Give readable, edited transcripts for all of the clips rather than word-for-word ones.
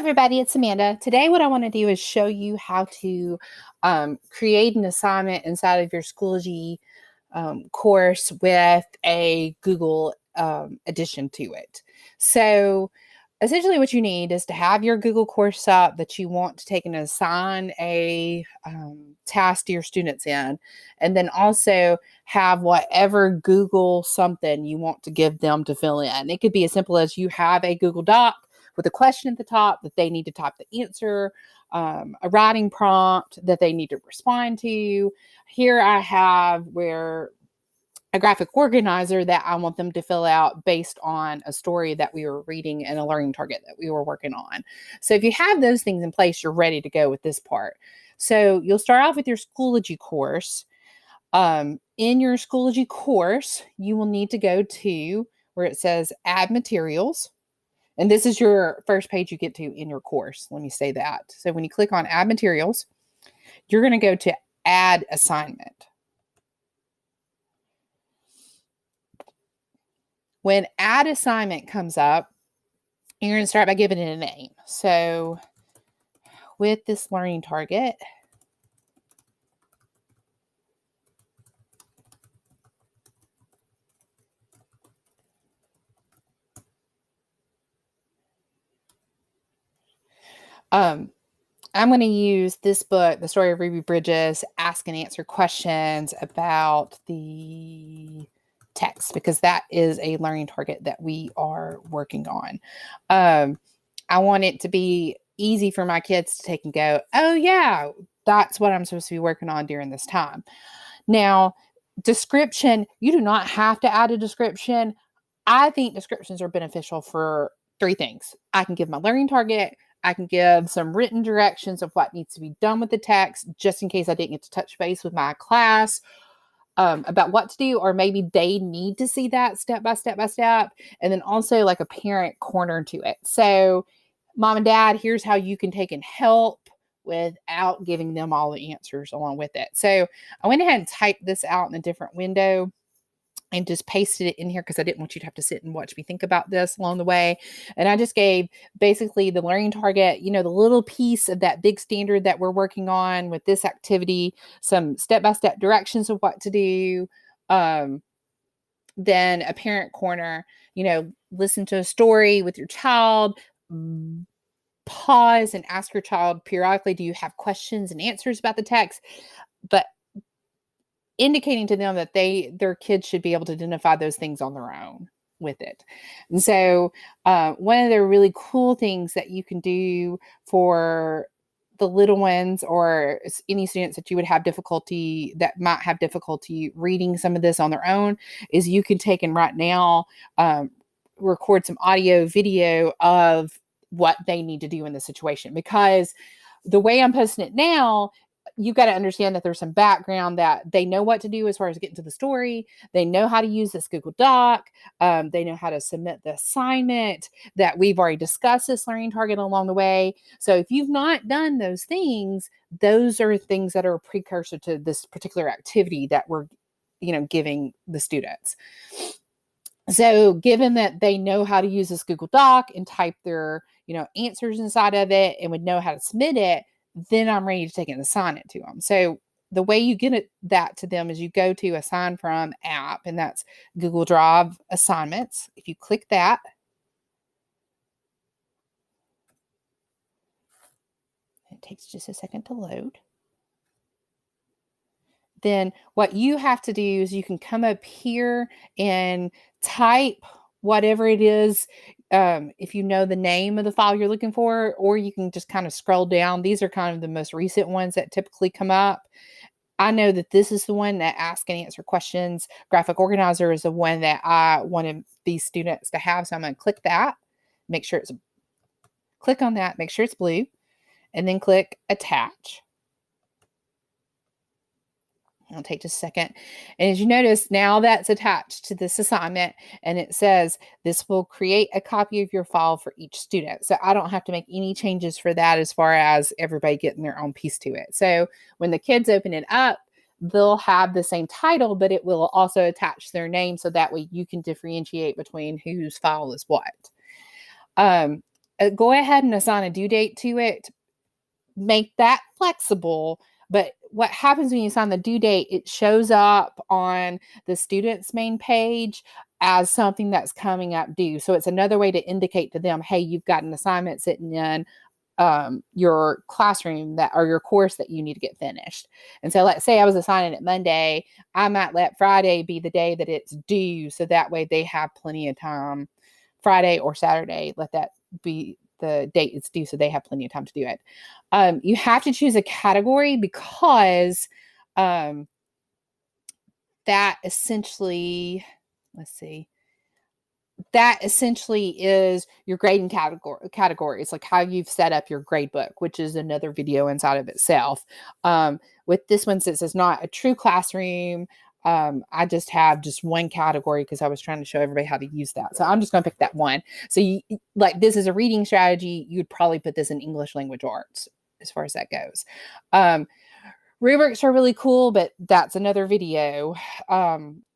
everybody, it's Amanda. Today what I want to do is show you how to create an assignment inside of your Schoology course with a Google addition to it. So essentially what you need is to have your Google course up that you want to take and assign a task to your students in, and then also have whatever Google something you want to give them to fill in. It could be as simple as you have a Google Doc with a question at the top that they need to type the answer, a writing prompt that they need to respond to. Here I have where a graphic organizer that I want them to fill out based on a story that we were reading and a learning target that we were working on. So if you have those things in place, you're ready to go with this part. So you'll start off with your Schoology course. In your Schoology course, you will need to go to where it says Add Materials. And this is your first page you get to in your course. Let me say that. So when you click on Add Materials, you're going to go to Add Assignment. When Add Assignment comes up, you're going to start by giving it a name. So with this learning target, I'm going to use this book, The Story of Ruby Bridges, ask and answer questions about the text, because that is a learning target that we are working on. I want it to be easy for my kids to take and go, oh yeah, that's what I'm supposed to be working on during this time. Now, description, you do not have to add a description. I think descriptions are beneficial for three things. I can give my learning target, I can give some written directions of what needs to be done with the text, just in case I didn't get to touch base with my class about what to do, or maybe they need to see that step by step by step. And then also like a parent corner to it. So mom and dad, here's how you can take and help without giving them all the answers along with it. So I went ahead and typed this out in a different window and just pasted it in here because I didn't want you to have to sit and watch me think about this along the way. And I just gave basically the learning target, the little piece of that big standard that we're working on with this activity, some step-by-step directions of what to do. Then a parent corner, listen to a story with your child, pause and ask your child periodically, do you have questions and answers about the text? But indicating to them that their kids should be able to identify those things on their own with it. And so one of the really cool things that you can do for the little ones or any students that you would have difficulty, that might have difficulty reading some of this on their own, is you can take and right now record some audio video of what they need to do in the situation. Because the way I'm posting it now, you got to understand that there's some background that they know what to do as far as getting to the story. They know how to use this Google Doc. They know how to submit the assignment, that we've already discussed this learning target along the way. So if you've not done those things, those are things that are a precursor to this particular activity that we're, giving the students. So given that they know how to use this Google Doc and type their, answers inside of it and would know how to submit it, then I'm ready to take it and assign it to them. So the way you get that to them is you go to Assign From app, and that's Google Drive Assignments. If you click that, it takes just a second to load. Then what you have to do is you can come up here and type whatever it is, if you know the name of the file you're looking for, or you can just kind of scroll down. These are kind of the most recent ones that typically come up. I know that this is the one that Ask and Answer Questions. Graphic Organizer is the one that I wanted these students to have. So I'm going to click that, click on that, make sure it's blue, and then click Attach. It'll take just a second. And as you notice, now that's attached to this assignment, and it says this will create a copy of your file for each student. So I don't have to make any changes for that as far as everybody getting their own piece to it. So when the kids open it up, they'll have the same title, but it will also attach their name. So that way you can differentiate between whose file is what. go ahead and assign a due date to it. Make that flexible. But what happens when you assign the due date, it shows up on the student's main page as something that's coming up due. So it's another way to indicate to them, hey, you've got an assignment sitting in your classroom that, or your course, that you need to get finished. And so let's say I was assigning it Monday, I might let Friday be the day that it's due. So that way they have plenty of time. Friday or Saturday, let that be the date it's due, so they have plenty of time to do it. You have to choose a category because that essentially, let's see, that essentially is your grading categories, like how you've set up your grade book, which is another video inside of itself. With this one, since it's not a true classroom, I just have just one category because I was trying to show everybody how to use that. So I'm just going to pick that one. So you, like, this is a reading strategy. You'd probably put this in English language arts as far as that goes. Rubrics are really cool, but that's another video.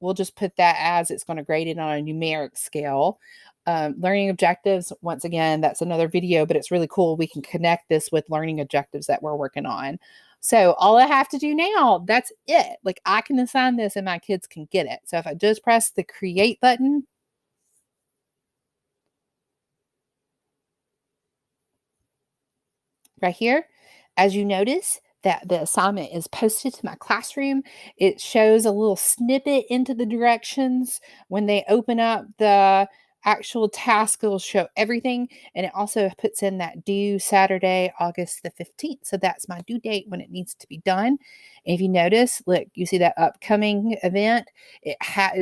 We'll just put that as it's going to grade it on a numeric scale. Learning objectives, once again, that's another video, but it's really cool. We can connect this with learning objectives that we're working on. So all I have to do now, that's it. Like, I can assign this and my kids can get it. So if I just press the create button, right here, as you notice, that the assignment is posted to my classroom. It shows a little snippet into the directions. When they open up the actual task, it'll show everything. And it also puts in that due Saturday, August the 15th. So that's my due date when it needs to be done. And if you notice, look, you see that upcoming event, it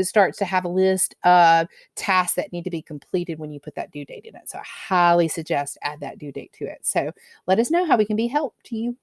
starts to have a list of tasks that need to be completed when you put that due date in it. So I highly suggest add that due date to it. So let us know how we can be help to you.